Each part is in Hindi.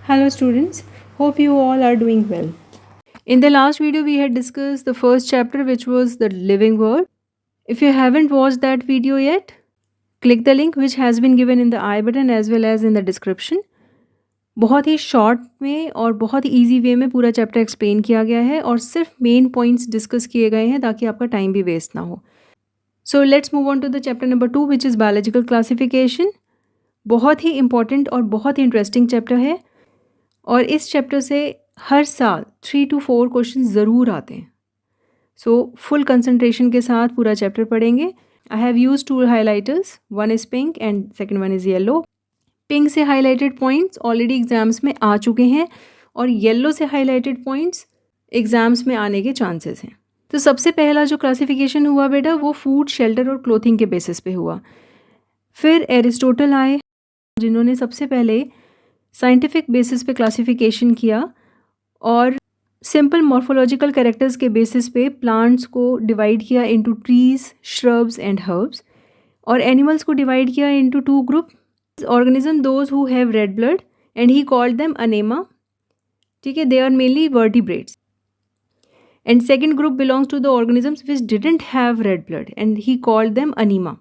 Hello students, hope you all are doing well. In the last video we had discussed the first chapter which was the living world. If you haven't watched that video yet, click the link which has been given in the I button as well as in the description. बहुत ही शॉर्ट में और बहुत ही ईजी वे में पूरा चैप्टर एक्सप्लेन किया गया है और सिर्फ मेन पॉइंट्स डिस्कस किए गए हैं ताकि आपका टाइम भी वेस्ट ना हो. So let's move on to the chapter number 2 which is biological classification. बहुत ही इंपॉर्टेंट और बहुत ही इंटरेस्टिंग चैप्टर है और इस चैप्टर से हर साल 3 to 4 क्वेश्चन ज़रूर आते हैं. सो फुल कंसंट्रेशन के साथ पूरा चैप्टर पढ़ेंगे. I have use 2 highlighters, one is pink and second one is yellow. Pink से हाईलाइटेड पॉइंट्स ऑलरेडी एग्जाम्स में आ चुके हैं और येलो से हाईलाइटेड पॉइंट्स एग्जाम्स में आने के चांसेस हैं. तो सबसे पहला जो क्लासिफिकेशन हुआ बेटा वो फूड, शेल्टर और क्लोथिंग के बेसिस पे हुआ. फिर एरिस्टोटल आए जिन्होंने सबसे पहले साइंटिफिक बेसिस पे क्लासिफिकेशन किया और सिंपल मॉर्फोलॉजिकल कैरेक्टर्स के बेसिस पे प्लांट्स को डिवाइड किया into trees, shrubs and herbs और एनिमल्स को डिवाइड किया into 2 group. Organism those who have red blood and he called them anaima. ठीक है, they are mainly vertebrates. And second group belongs to the organisms which didn't have red blood and he called them anaima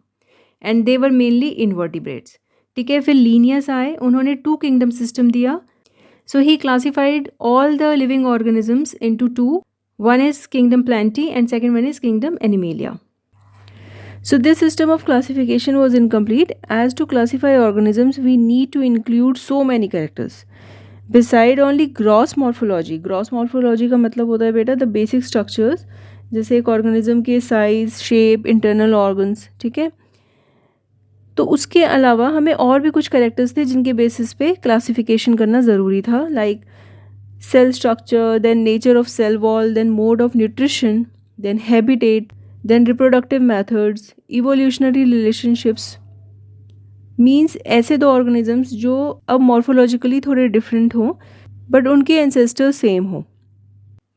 and they were mainly invertebrates. ठीक है, फिर लीनियस आए, उन्होंने 2 किंगडम सिस्टम दिया. So he classified all the living organisms into 2. One is kingdom Plantae and second one is kingdom Animalia. So this system of classification was incomplete. As to classify organisms, we need to include so many characters. Beside only gross morphology. Gross morphology का मतलब होता है बेटा the basic structures, जैसे एक organism के size, shape, internal organs. ठीक है, तो उसके अलावा हमें और भी कुछ कैरेक्टर्स थे जिनके बेसिस पे क्लासिफिकेशन करना ज़रूरी था. Like cell structure, then nature of cell wall, then mode of nutrition, then habitat, then reproductive methods, evolutionary relationships. Means ऐसे 2 ऑर्गेनिजम्स जो अब मॉर्फोलॉजिकली थोड़े डिफरेंट हों बट उनके एंसेस्टर्स सेम हों.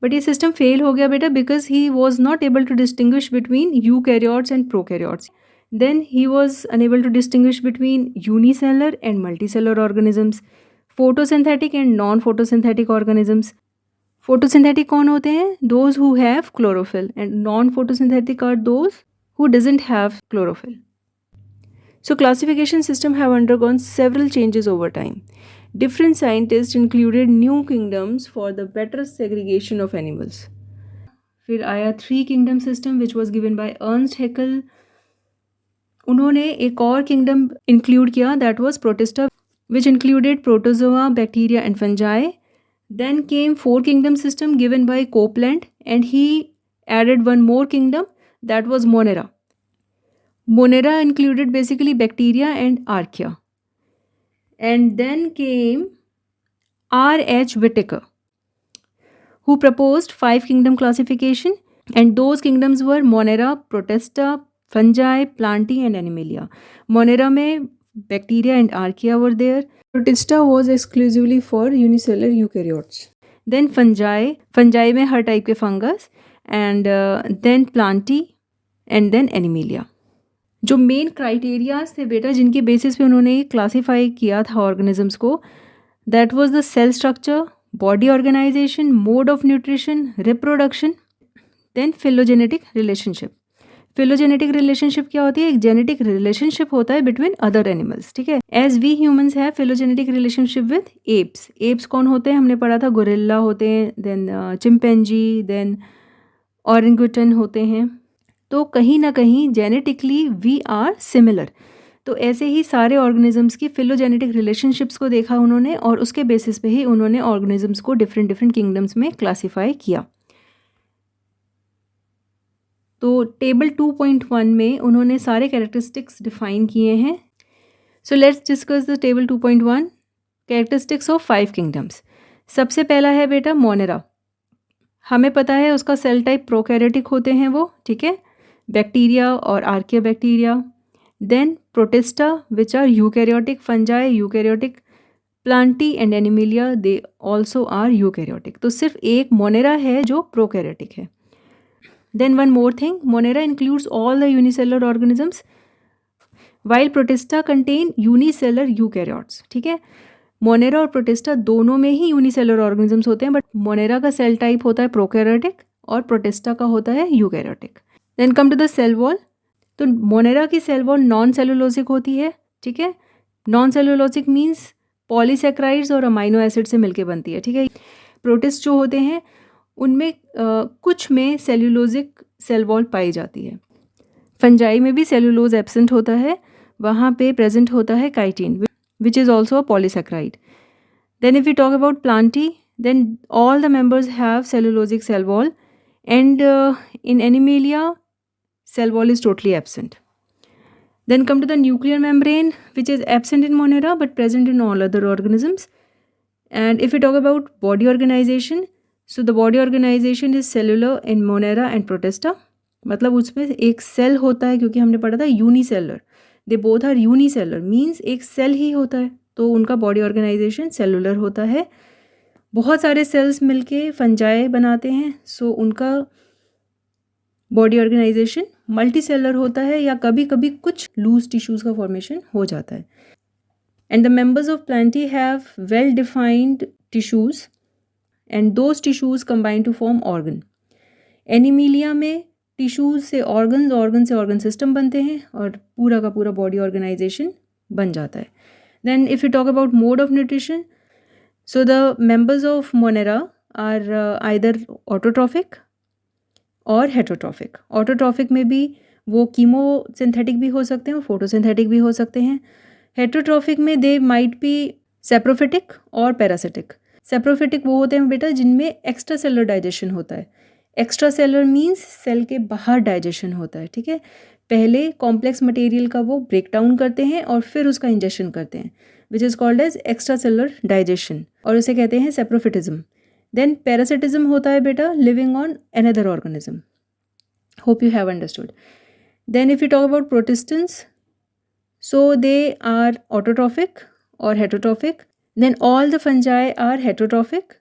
बट ये सिस्टम फेल हो गया बेटा because he was not able to distinguish between eukaryotes and prokaryotes. Then he was unable to distinguish between unicellular and multicellular organisms, photosynthetic and non-photosynthetic organisms. Photosynthetic कौन होते हैं? Those who have chlorophyll, and non-photosynthetic are those who doesn't have chlorophyll. So classification system have undergone several changes over time. Different scientists included new kingdoms for the better segregation of animals. फिर आया 3 kingdom system which was given by Ernst Haeckel. उन्होंने एक और किंगडम इंक्लूड किया that was Protista which included protozoa, bacteria and fungi. Then came 4 kingdom system given by Copeland and he added one more kingdom that was Monera. Monera included basically bacteria and archaea. And then came R.H. Whittaker who proposed 5 kingdom classification and those kingdoms were Monera, Protista, Fungi, Plantae and Animalia. Monera में bacteria and archaea were there. Protista was exclusively for unicellular eukaryotes. Then Fungi में हर टाइप के fungus and then Plantae and then Animalia. जो मेन क्राइटेरियाज थे बेटा जिनके बेसिस पे उन्होंने क्लासीफाई किया था ऑर्गेनिजम्स को, that was the cell structure, body organisation, mode of nutrition, reproduction, then phylogenetic relationship. Phylogenetic relationship क्या होती है? एक जेनेटिक रिलेशनशिप होता है बिटवीन अदर एनिमल्स. ठीक है, as we humans have phylogenetic relationship with apes. Apes कौन होते हैं? हमने पढ़ा था गोरिल्ला होते हैं, देन चिंपैंजी, देन ऑरेंगुटन होते हैं. तो कहीं ना कहीं जेनेटिकली वी आर सिमिलर. तो ऐसे ही सारे ऑर्गेनिजम्स की फिलोजेनेटिक रिलेशनशिप्स को देखा उन्होंने और उसके बेसिस पे ही उन्होंने ऑर्गेनिजम्स को डिफरेंट डिफरेंट किंगडम्स में क्लासीफाई किया. तो टेबल 2.1 में उन्होंने सारे कैरेक्टरिस्टिक्स डिफाइन किए हैं. So let's discuss the table 2.1 characteristics of 5 kingdoms. सबसे पहला है बेटा मोनेरा. हमें पता है उसका सेल टाइप प्रोकैरियोटिक होते हैं वो. ठीक है, बैक्टीरिया और archaea bacteria. Then Protista which are eukaryotic, fungi eukaryotic, Plantae and Animalia they also are eukaryotic. तो सिर्फ एक मोनेरा है जो प्रोकैरियोटिक है. Then one more thing, Monera includes all the unicellular organisms while Protista contain unicellular eukaryotes. ठीक है, मोनेरा और प्रोटिस्टा दोनों में ही यूनिसेलुलर ऑर्गेनिजम्स होते हैं, बट मोनेरा का सेल टाइप होता है प्रोकैरियोटिक और प्रोटिस्टा का होता है eukaryotic. Then come to the cell wall. तो मोनेरा की सेल वॉल नॉन सेलुलोजिक होती है, ठीक है। नॉन सेलुलोजिक मीन्स पॉलीसेक्राइड्स और अमाइनो एसिड से मिलके बनती है, ठीक है। प्रोटिस्ट जो होते हैं उनमें कुछ में सेलुलोजिक सेल वॉल पाई जाती है। फंजाई में भी सेलुलोज एब्सेंट होता है, वहाँ पे प्रेजेंट होता है chitin which is also a polysaccharide. Then if you talk about Plantae, then all the members have cellulosic cell wall and in Animalia cell wall is totally absent. Then come to the nuclear membrane, which is absent in Monera but present in all other organisms. And if we talk about body organization, so the body organization is cellular in Monera and Protista. मतलब उसमें एक सेल होता है, क्योंकि हमने पढ़ा था unicellular, they both are unicellular means एक सेल ही होता है, तो उनका बॉडी ऑर्गेनाइजेशन सेलुलर होता है। बहुत सारे सेल्स मिलके फंजाई बनाते हैं, सो उनका बॉडी ऑर्गेनाइजेशन मल्टी सेलर होता है, या कभी कभी कुछ लूज टिश्यूज़ का फॉर्मेशन हो जाता है। And the members of Plantae have well defined tissues and those tissues combine to form organ. Animalia में टिश्यूज़ से ऑर्गन, ऑर्गन से ऑर्गन सिस्टम बनते हैं और पूरा का पूरा बॉडी ऑर्गेनाइजेशन बन जाता है। Then if you talk about mode of nutrition, so the members of Monera are either autotrophic और हेटरोट्रॉफिक। ऑटोट्रॉफिक में भी वो कीमोसिंथेटिक भी हो सकते हैं और फोटोसिंथेटिक भी हो सकते हैं। हेटरोट्रॉफिक में दे माइट बी सेप्रोफिटिक और पैरासिटिक। सेप्रोफिटिक वो होते हैं बेटा जिनमें एक्स्ट्रा सेलुलर डाइजेशन होता है। एक्स्ट्रा सेलुलर मीन्स सेल के बाहर डाइजेशन होता है, ठीक है। पहले कॉम्प्लेक्स मटेरियल का वो ब्रेक डाउन करते हैं और फिर उसका इंजेक्शन करते हैं, which is called as extra cellular digestion, और उसे कहते हैं सेप्रोफिटिज्म। Then parasitism होता है बेटा living on another organism. Hope you have understood. Then if you talk about protistans, so they are autotrophic or heterotrophic. Then all the fungi are heterotrophic,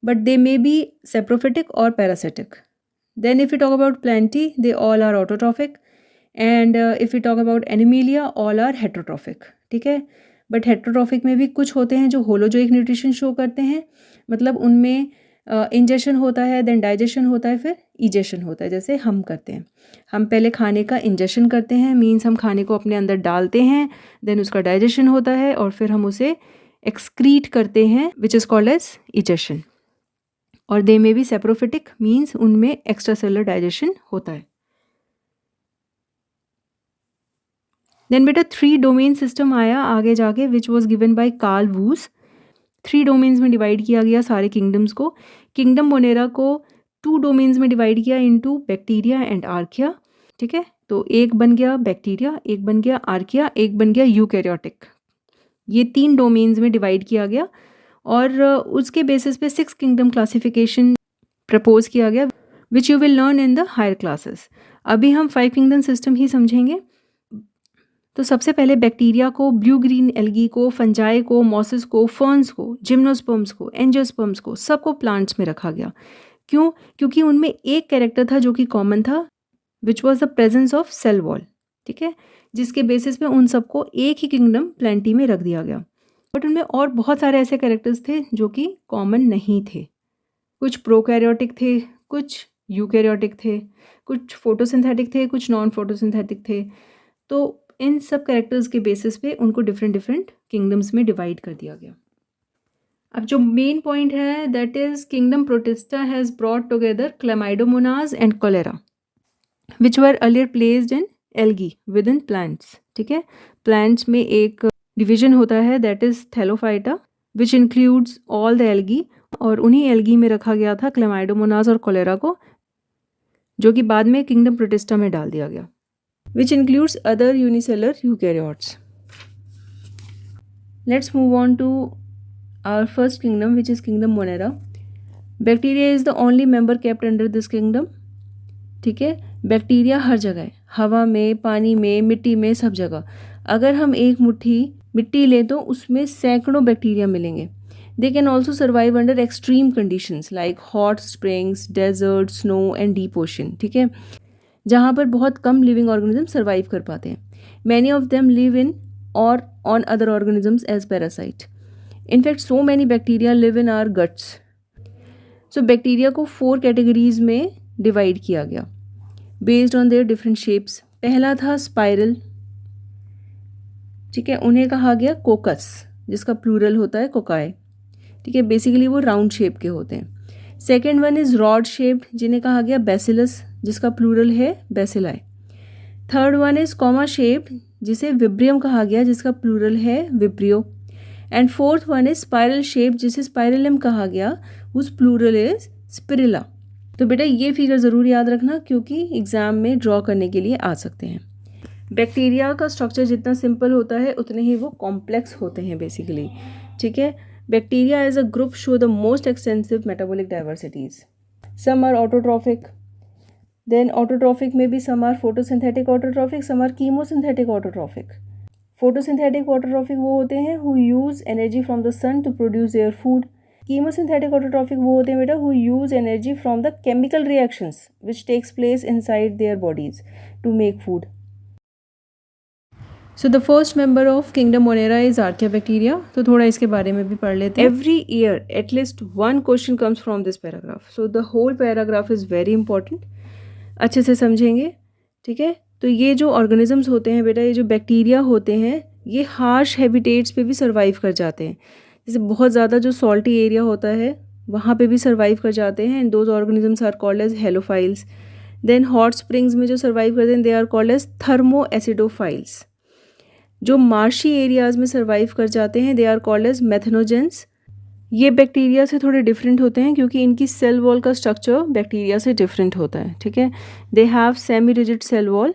but they may be saprophytic or parasitic. Then if you talk about plantae, they all are autotrophic. And if we talk about animalia, all are heterotrophic, ठीक है। बट हेटरोट्रॉफिक में भी कुछ होते हैं जो होलोजोइक न्यूट्रिशन शो करते हैं, मतलब उनमें इंजेक्शन होता है, देन डाइजेशन होता है, फिर इजेशन होता है, जैसे हम करते हैं। हम पहले खाने का इंजेक्शन करते हैं, मीन्स हम खाने को अपने अंदर डालते हैं, देन उसका डाइजेशन होता है और फिर हम उसे एक्सक्रीट करते हैं, which is called as egestion. और दे में भी सेप्रोफिटिक मीन्स उनमें एक्स्ट्रा सेलुलर डाइजेशन होता है। देन बेटा 3 डोमेन सिस्टम आया आगे जाके, which was given by Carl Woese. 3 domains में डिवाइड किया गया सारे किंगडम्स को। किंगडम मोनेरा को 2 डोमेन्स में डिवाइड किया इनटू बैक्टीरिया एंड आर्किया, ठीक है। तो एक बन गया बैक्टीरिया, एक बन गया आर्किया, एक बन गया यूकैरियोटिक। ये 3 डोमेन्स में डिवाइड किया गया और उसके बेसिस पे 6 किंगडम क्लासिफिकेशन प्रपोज किया गया, which you will learn in the higher classes. अभी हम 5 किंगडम सिस्टम ही समझेंगे। तो सबसे पहले बैक्टीरिया को, ब्लू ग्रीन एल्गी को, फंजाई को, मॉसेस को, फर्न्स को, जिम्नोस्पर्म्स को, एंजियोस्पर्म्स को, सबको प्लांट्स में रखा गया। क्यों? क्योंकि उनमें एक कैरेक्टर था जो कि कॉमन था, which was the presence of cell wall, ठीक है, जिसके बेसिस पे उन सबको एक ही किंगडम प्लांटी में रख दिया गया। बट उनमें और बहुत सारे ऐसे कैरेक्टर्स थे जो कि कॉमन नहीं थे। कुछ प्रोकैरियोटिक थे, कुछ यूकैरियोटिक थे, कुछ फोटोसिंथेटिक थे, कुछ नॉन फोटोसिंथेटिक थे। तो इन सब कैरेक्टर्स के बेसिस पे उनको डिफरेंट डिफरेंट किंगडम्स में डिवाइड कर दिया गया। अब जो मेन पॉइंट है that is kingdom Protista has brought together Chlamydomonas and Chlorella which were earlier placed in algae within plants, ठीक है। प्लांट्स में एक डिवीजन होता है that is Thallophyta which includes all the algae, और उन्हीं एल्गी में रखा गया था क्लेमाइडोमोनाज और कोलेरा को, जो कि बाद में किंगडम प्रोटिस्टा में डाल दिया गया, which includes other unicellular eukaryotes. Let's move on to our first kingdom, which is kingdom Monera. Bacteria is the only member kept under this kingdom, ठीक है। बैक्टीरिया हर जगह है, हवा में, पानी में, मिट्टी में, सब जगह। अगर हम एक मुट्ठी मिट्टी लें तो उसमें सैकड़ों बैक्टीरिया मिलेंगे। They can also survive under extreme conditions like hot springs, desert, snow and deep ocean, ठीक है, जहाँ पर बहुत कम लिविंग ऑर्गेनिज्म सर्वाइव कर पाते हैं। Many of them live in और on other organisms as parasite. In fact so many bacteria live in our guts. So bacteria को 4 कैटेगरीज में डिवाइड किया गया based on their different shapes. पहला था स्पाइरल, ठीक है, उन्हें कहा गया कोकस, जिसका प्लूरल होता है कोकाई, ठीक है. बेसिकली वो राउंड शेप के होते हैं. Second one is rod shaped, जिन्हें कहा गया बेसिलस, जिसका प्लूरल है bacilli. Third one is comma shaped, जिसे विब्रियम कहा गया, जिसका प्लूरल है vibrio. And fourth one is spiral shape, जिसे स्पाइरलम कहा गया, उस प्लूरल इज स्पिरिला. तो बेटा ये फिगर ज़रूर याद रखना, क्योंकि एग्ज़ाम में ड्रॉ करने के लिए आ सकते हैं. बैक्टीरिया का स्ट्रक्चर जितना सिंपल होता है उतने ही वो कॉम्प्लेक्स होते हैं बेसिकली, ठीक है. Bacteria as a group show the most extensive metabolic diversities. Some are autotrophic, then autotrophic में भी some are photosynthetic autotrophic, some are chemosynthetic autotrophic. Photosynthetic autotrophic वो होते हैं who use energy from the sun to produce their food. Chemosynthetic autotrophic वो होते हैं बेटा who use energy from the chemical reactions which takes place inside their bodies to make food. So the first member of kingdom Monera is archaebacteria. तो थोड़ा इसके बारे में भी पढ़ लेते हैं. Every year at least one question comes from this paragraph. So the whole paragraph is very important. अच्छे से समझेंगे, ठीक है. तो ये जो ऑर्गेनिजम्स होते हैं बेटा, ये जो बैक्टीरिया होते हैं, ये हार्श हैबिटेट्स पे भी सर्वाइव कर जाते हैं. जैसे बहुत ज़्यादा जो सॉल्टी एरिया होता है वहाँ पे भी सर्वाइव कर जाते हैं. And those organisms are called as halophiles. Then hot springs में जो सर्वाइव करते हैं they are called as thermoacidophiles. जो मार्शी एरियाज़ में सर्वाइव कर जाते हैं they are called as methanogens. ये बैक्टीरिया से थोड़े डिफरेंट होते हैं क्योंकि इनकी सेल वॉल का स्ट्रक्चर बैक्टीरिया से डिफरेंट होता है, ठीक है. They have semi rigid cell wall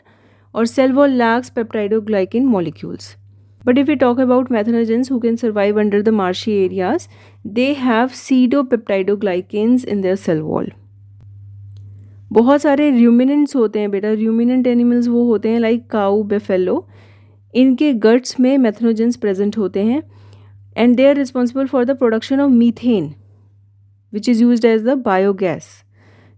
और cell wall lacks peptidoglycan molecules. But if you talk about methanogens who can survive under the marshy areas, they have pseudopeptidoglycans in their cell wall. बहुत सारे र्यूमिनेंट्स होते हैं बेटा. र्यूमिनेंट एनिमल्स वो होते हैं लाइक काऊ, बेफेलो. इनके गट्स में मेथनोजेंस प्रेजेंट होते हैं and they are responsible for the production of methane which is used as the biogas,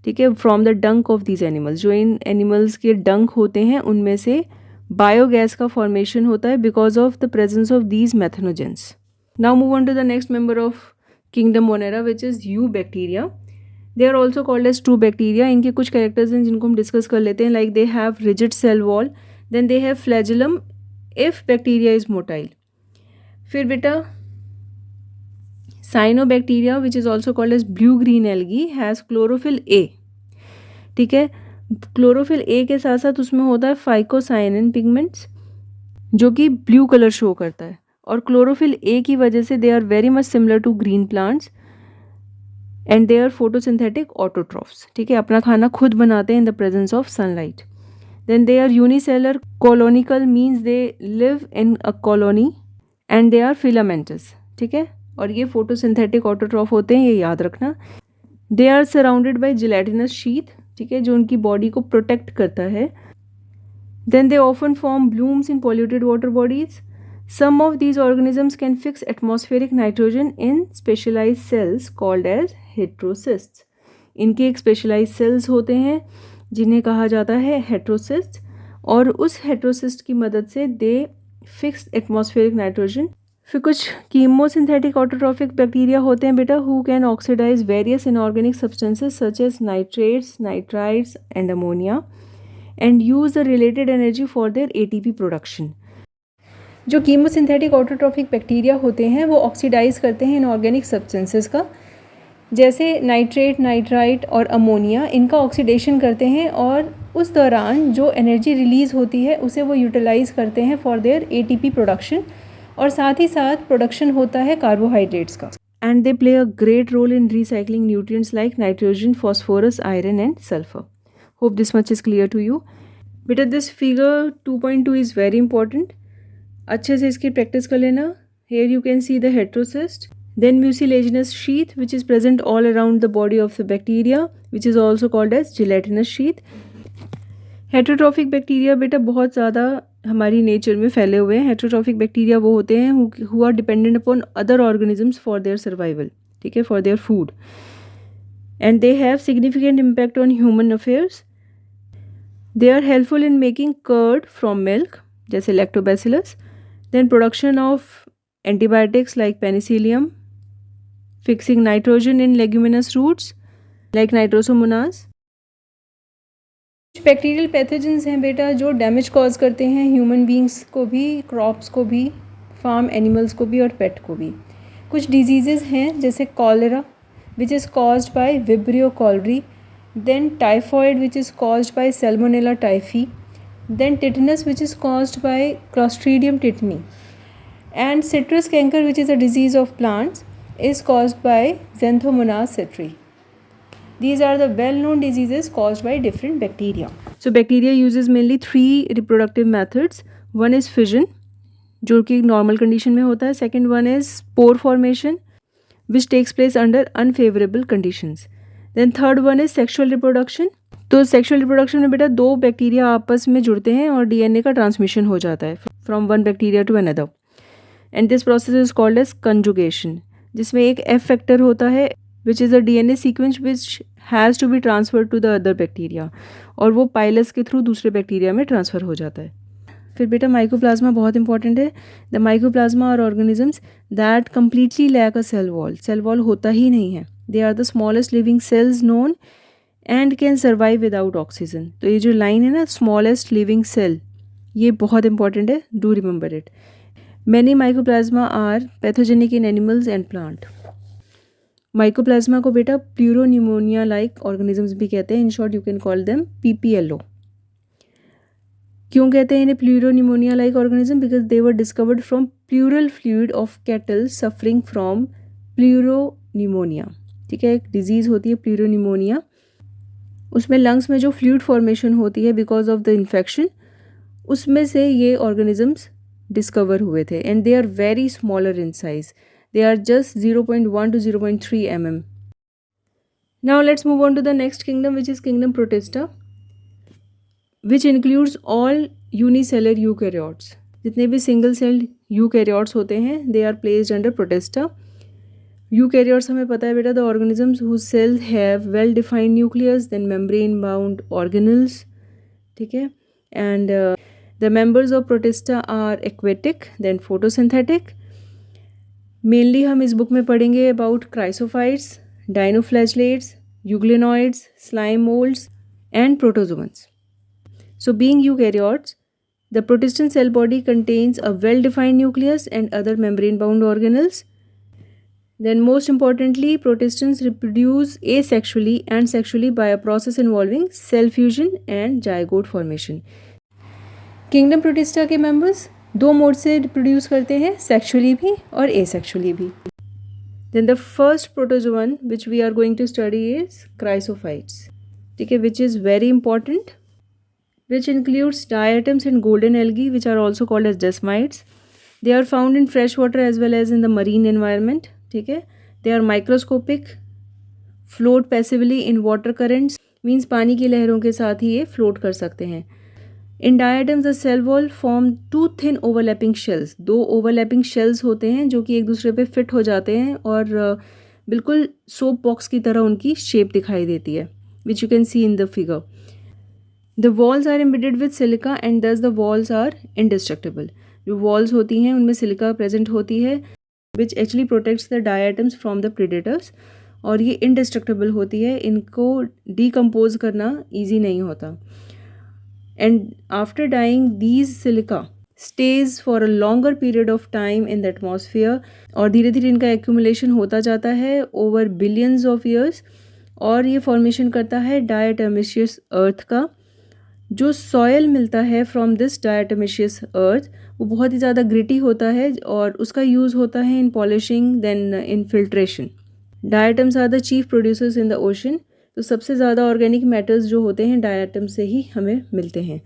ठीक है, from the dung of these animals. जो इन एनिमल्स के डंक होते हैं उनमें से बायोगैस का फॉर्मेशन होता है because of the presence of these methanogens. Now move on to the next member of kingdom Monera which is eubacteria. They are also called as true bacteria. इनके कुछ कैरेक्टर्स हैं जिनको हम डिस्कस कर लेते हैं. Like they have rigid cell wall, then they have flagellum if bacteria is motile. फिर बेटा cyanobacteria which is also called as blue green algae has chlorophyll a, ठीक है. क्लोरोफिल ए के साथ साथ उसमें होता है फाइकोसाइनिन पिगमेंट्स जो कि ब्लू कलर शो करता है. और क्लोरोफिल ए की वजह से they are very much similar to green plants and they are photosynthetic autotrophs, ठीक है. अपना खाना खुद बनाते हैं in the presence of sunlight. Then they are unicellular. Colonical means they live in a colony and they are filamentous, ठीक है. और ये photosynthetic autotroph होते हैं, ये याद रखना. They are surrounded by gelatinous sheath, ठीक है, जो उनकी बॉडी को प्रोटेक्ट करता है. Then they often form blooms in polluted water bodies. Some of these organisms can fix atmospheric nitrogen in specialized cells called as heterocysts. इनके एक specialized cells होते हैं जिन्हें कहा जाता है हेट्रोसिस्ट, और उस हेट्रोसिस्ट की मदद से दे फिक्स एटमॉस्फेरिक नाइट्रोजन. फिर कुछ कीमोसिंथेटिक ऑटोट्रॉफिक बैक्टीरिया होते हैं बेटा who can oxidise various inorganic substances such as nitrates, nitrides and ammonia and use the related energy for their ATP production. जो कीमोसिंथेटिक ऑटोट्रॉफिक बैक्टीरिया होते हैं वो ऑक्सीडाइज करते हैं इनऑर्गेनिक सब्सटेंसेस का, जैसे नाइट्रेट, नाइट्राइट और अमोनिया. इनका ऑक्सीडेशन करते हैं और उस दौरान जो एनर्जी रिलीज़ होती है उसे वो यूटिलाइज़ करते हैं फॉर देयर एटीपी प्रोडक्शन, और साथ ही साथ प्रोडक्शन होता है कार्बोहाइड्रेट्स का. And they play a great role in recycling nutrients like nitrogen, phosphorus, iron and sulphur. Hope this much is clear to you. बेटा this figure 2.2 is very important. अच्छे से इसकी प्रैक्टिस कर लेना. Here you can see the heterocyst, then mucilaginous sheath which is present all around the body of the bacteria which is also called as gelatinous sheath. Heterotrophic bacteria बेटा बहुत ज़्यादा हमारी नेचर में फैले हुए हैं. हेट्रोट्रॉफिक बैक्टीरिया वो होते हैं who are dependent upon other organisms for their survival, ठीक है, for their food, and they have significant impact on human affairs. They are helpful in making curd from milk जैसे lactobacillus. Then production of antibiotics like penicillium, fixing nitrogen in leguminous roots like nitrosomonas. Bacterial pathogens हैं बेटा जो डैमेज कॉज करते हैं ह्यूमन बींग्स को भी, क्रॉप्स को भी, फार्म एनिमल्स को भी और पेट को भी. कुछ डिजीज़ेज़ हैं जैसे cholera which is caused by Vibrio cholerae, then typhoid which is caused by Salmonella typhi, then tetanus which is caused by Clostridium tetani, and citrus canker which is a disease of plants is caused by Xanthomonas citri. These are the well-known diseases caused by different bacteria. So bacteria uses mainly 3 reproductive methods. One is fission जो कि normal condition में होता है. Second one is spore formation which takes place under unfavorable conditions. Then third one is sexual reproduction. तो sexual reproduction में बेटा 2 बैक्टीरिया आपस में जुड़ते हैं और DNA का ट्रांसमिशन हो जाता है from one bacteria to another. And this process is called as conjugation, जिसमें एक F factor होता है which is a DNA sequence which has to be transferred to the other bacteria और वो पाइलस के थ्रू दूसरे बैक्टीरिया में ट्रांसफ़र हो जाता है. फिर बेटा माइकोप्लाज्मा बहुत इंपॉर्टेंट है. द माइकोप्लाज्मा और organisms that completely lack a cell wall. Cell wall होता ही नहीं है. They are the smallest living cells known and can survive without oxygen. तो ये जो लाइन है ना, स्मॉलेस्ट लिविंग सेल, ये बहुत इंपॉर्टेंट है. Do remember it. Many mycoplasma are pathogenic in animals and plant. Mycoplasma को बेटा प्लूरोनिमोनिया लाइक ऑर्गेनिजम्स भी कहते हैं. In short you can call them PPLO. क्यों कहते हैं इन्हें pleuropneumonia like organism? Because they were discovered from pleural fluid of cattle suffering from pleuropneumonia. ठीक है, एक डिजीज़ होती है प्लूरोनिमोनिया. उसमें लंग्स में जो फ्लूइड फॉर्मेशन होती है बिकॉज ऑफ द इन्फेक्शन, उसमें से ये ऑर्गेनिजम्स डिस्कवर हुए थे. And they are very smaller in size. They are just 0.1 to 0.3 mm. Now let's move on to the next kingdom, which is kingdom Protista, which includes all unicellular eukaryotes. जितने भी सिंगल सेल्ड यूकैरियोट्स होते हैं they are placed under Protista. Eukaryotes हमें पता है बेटा, the organisms whose cells have well defined nucleus, then membrane bound organelles. ठीक है, and the members of Protista are aquatic, then photosynthetic. Mainly हम इस बुक में पढ़ेंगे about chrysophytes, dinoflagellates, euglenoids, slime molds and protozoans. So being eukaryotes, the Protistan cell body contains a well-defined nucleus and other membrane-bound organelles. Then most importantly, Protistans reproduce asexually and sexually by a process involving cell fusion and zygote formation. Kingdom Protista के मेंबर्स 2 मोड से रिप्रोड्यूस करते हैं, सेक्सुअली भी और एसेक्सुअली भी. Then the first protozoan which we are going to study is chrysophytes. ठीक है, which is very important, which includes diatoms and golden algae which are also called as desmids. They are found in fresh water as well as in the marine environment. ठीक है, they are microscopic, float passively in water currents, means पानी की लहरों के साथ ही ये फ्लोट कर सकते हैं. In diatoms, the cell wall form 2 thin overlapping shells. 2 overlapping shells होते हैं जो कि एक दूसरे पे फिट हो जाते हैं और बिल्कुल सोप बॉक्स की तरह उनकी शेप दिखाई देती है, which you can see in the figure. The walls are embedded with silica and thus the walls are indestructible. जो walls होती हैं उनमें सिलिका प्रेजेंट होती है which actually protects the diatoms from the predators. और ये indestructible होती है, इनको decompose करना easy नहीं होता. And after dying, these silica stays for a longer period of time in the atmosphere और धीरे धीरे इनका accumulation होता जाता है over billions of years और ये formation करता है diatomaceous earth का. जो soil मिलता है from this diatomaceous earth वो बहुत ही ज़्यादा gritty होता है और उसका use होता है in polishing then in filtration. Diatoms are the chief producers in the ocean. तो सबसे ज़्यादा ऑर्गेनिक मैटर्स जो होते हैं डायटम से ही हमें मिलते हैं.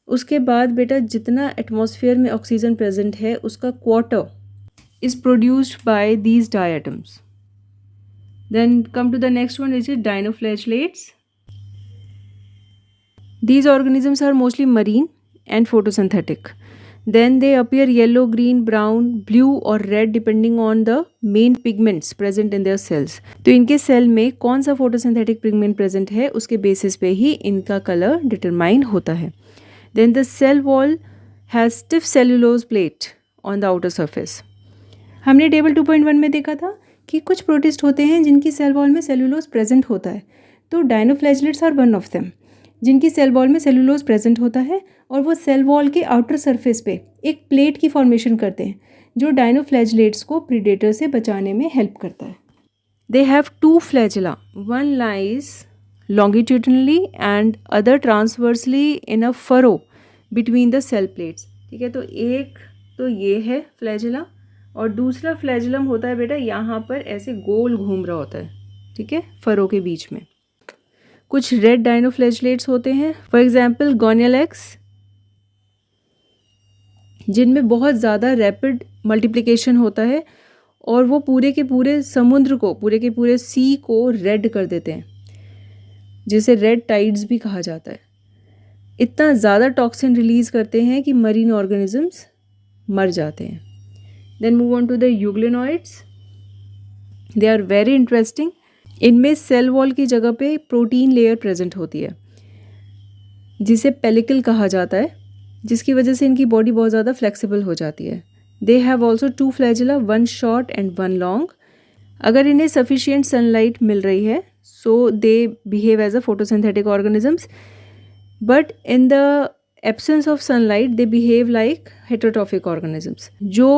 उसके बाद बेटा जितना एटमॉस्फेयर में ऑक्सीजन प्रेजेंट है उसका quarter is produced by these diatoms. Then come to the next one which is dinoflagellates. These organisms are mostly marine and photosynthetic. Then they appear yellow, green, brown, blue or red depending on the main pigments present in their cells. तो इनके सेल में कौन सा फोटोसिंथेटिक पिगमेंट प्रेजेंट है उसके बेसिस पे ही इनका कलर डिटरमाइन होता है. Then the cell wall has stiff cellulose plate on the outer surface. हमने टेबल 2.1 में देखा था कि कुछ प्रोटिस्ट होते हैं जिनकी सेल वॉल में सेलुलोज प्रेजेंट होता है, तो dinoflagellates are one of them, जिनकी सेल वॉल में सेलुलोज प्रेजेंट होता है और वो सेल वॉल के आउटर सरफेस पे एक प्लेट की फॉर्मेशन करते हैं जो डायनोफ्लैजिलेट्स को प्रीडेटर से बचाने में हेल्प करता है. They have two flagella, one lies longitudinally and other transversely in a furrow between the cell plates. ठीक है, तो एक तो ये है फ्लैजिला और दूसरा फ्लैजिलम होता है बेटा यहाँ पर ऐसे गोल घूम रहा होता है, ठीक है, फरो के बीच में. कुछ रेड डायनोफ्लैजिलेट्स होते हैं, फॉर एग्जाम्पल गोनियलेक्स, जिनमें बहुत ज़्यादा रैपिड मल्टीप्लिकेशन होता है और वो पूरे के पूरे समुद्र को, पूरे के पूरे सी को रेड कर देते हैं, जिसे रेड टाइड्स भी कहा जाता है. इतना ज़्यादा टॉक्सिन रिलीज़ करते हैं कि मरीन ऑर्गेनिजम्स मर जाते हैं. Then move on to the euglenoids. They are very interesting. इनमें सेल वॉल की जगह पे प्रोटीन लेयर प्रेजेंट होती है जिसे पेलिकल कहा जाता है, जिसकी वजह से इनकी बॉडी बहुत ज़्यादा फ्लेक्सिबल हो जाती है. They have also two flagella, one short and one long. अगर इन्हें सफिशियंट सनलाइट मिल रही है so they behave as a photosynthetic organisms, but in the absence of sunlight they behave like heterotrophic organisms. जो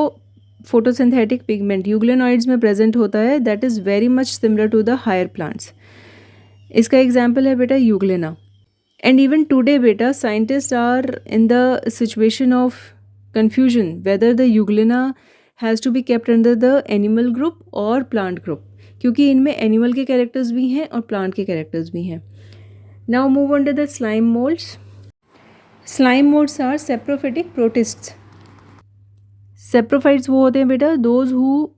photosynthetic pigment euglenoids में present होता है that is very much similar to the higher plants. इसका example है बेटा euglena. And even today बेटा scientists are in the situation of confusion whether the euglena has to be kept under the animal group or plant group, क्योंकि इनमें एनिमल के कैरेक्टर्स भी हैं और प्लांट के कैरेक्टर्स भी हैं. Now move on to the slime moulds. Slime moulds are saprophytic protists. Saprophytes वो होते हैं बेटा those who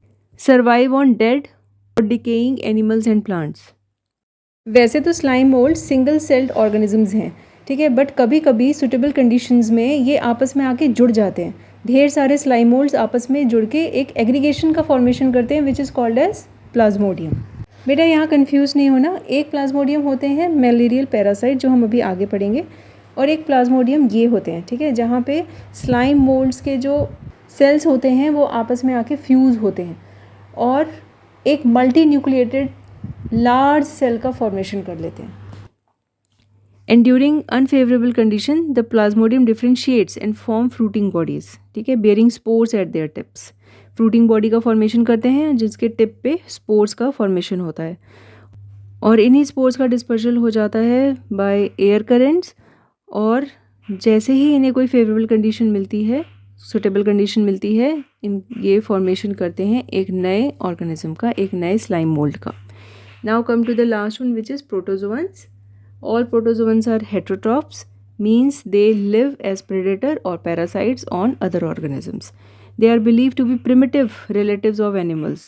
survive on dead और डिकेइंग एनिमल्स एंड प्लांट्स. वैसे तो slime moulds single celled organisms हैं, ठीक है, बट कभी कभी सुटेबल कंडीशंस में ये आपस में आके जुड़ जाते हैं. ढेर सारे स्लाइम मोल्ड्स आपस में जुड़ के एक एग्रीगेशन का फॉर्मेशन करते हैं which is called as plasmodium. बेटा यहाँ कंफ्यूज नहीं होना, एक प्लाज्मोडियम होते हैं मैलेरियल पैरासाइट जो हम अभी आगे पढ़ेंगे, और एक प्लाज्मोडियम ये होते हैं, ठीक है, जहाँ पे स्लाइम मोल्ड्स के जो सेल्स होते हैं वो आपस में आके फ्यूज़ होते हैं और एक मल्टी न्यूक्लिएटेड लार्ज सेल का फॉर्मेशन कर लेते हैं. And during unfavourable condition the Plasmodium differentiates and form fruiting bodies, ठीक है, bearing spores eight there tips. Fruiting body का फॉर्मेशन करते हैं जिसके टिप पे स्पोर्स का फॉर्मेशन होता है और इन्हीं स्पोर्स का डिस्पर्सल हो जाता है बाय एयर करेंट्स, और जैसे ही इन्हें कोई फेवरेबल कंडीशन मिलती है, सुटेबल कंडीशन मिलती है, इन ये फॉर्मेशन करते हैं एक नए ऑर्गेनिज्म का, एक नए स्लाइम मोल्ड का. Now come to the last one which is protozoans. All protozoans are heterotrophs, means they live as predator और parasites on other organisms. They are believed to be primitive relatives of animals.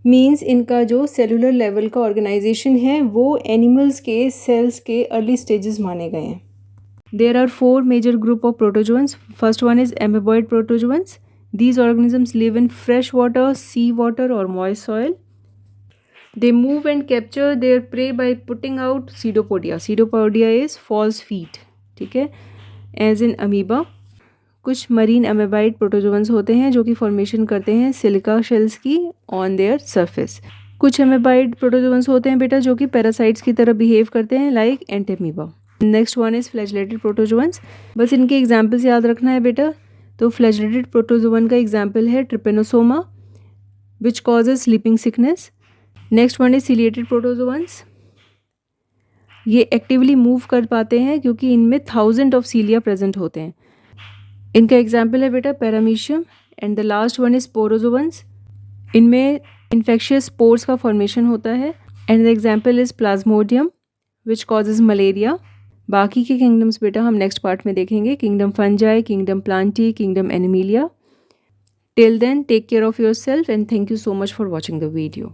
Means इनका जो सेलुलर लेवल का ऑर्गेनाइजेशन है वो एनिमल्स के सेल्स के अर्ली स्टेजेस माने गए हैं. There are four major group of protozoans. First one is amoeboid protozoans. These organisms live in fresh water, sea water or moist soil. They move and capture their prey by putting out pseudopodia. Pseudopodia is false feet, ठीक है, as in amoeba. कुछ मरीन अमेबाइड प्रोटोजोअन्स होते हैं जो कि फॉर्मेशन करते हैं सिलिका शेल्स की ऑन देयर सरफेस. कुछ अमेबाइड प्रोटोजोअन्स होते हैं बेटा जो कि पैरासाइट्स की तरह बिहेव करते हैं like entamoeba. Next one is flagellated protozoans. बस इनके एग्जाम्पल्स याद रखना है बेटा. तो फ्लैजिलेटेड प्रोटोजोअन का एग्जाम्पल है trypanosoma which causes sleeping sickness. Next one is ciliated protozoans. ये एक्टिवली मूव कर पाते हैं क्योंकि इनमें 1000 ऑफ सीलिया प्रेजेंट होते हैं. इनका एग्जाम्पल है बेटा paramecium. And the last one is sporozoans. इनमें इन्फेक्शियस स्पोर्स का फॉर्मेशन होता है. And the example is Plasmodium which causes malaria. बाकी के किंगडम्स बेटा हम नेक्स्ट पार्ट में देखेंगे. Kingdom fungi, kingdom Plantae, kingdom Animalia. Till then take care of yourself and thank you so much for watching the video.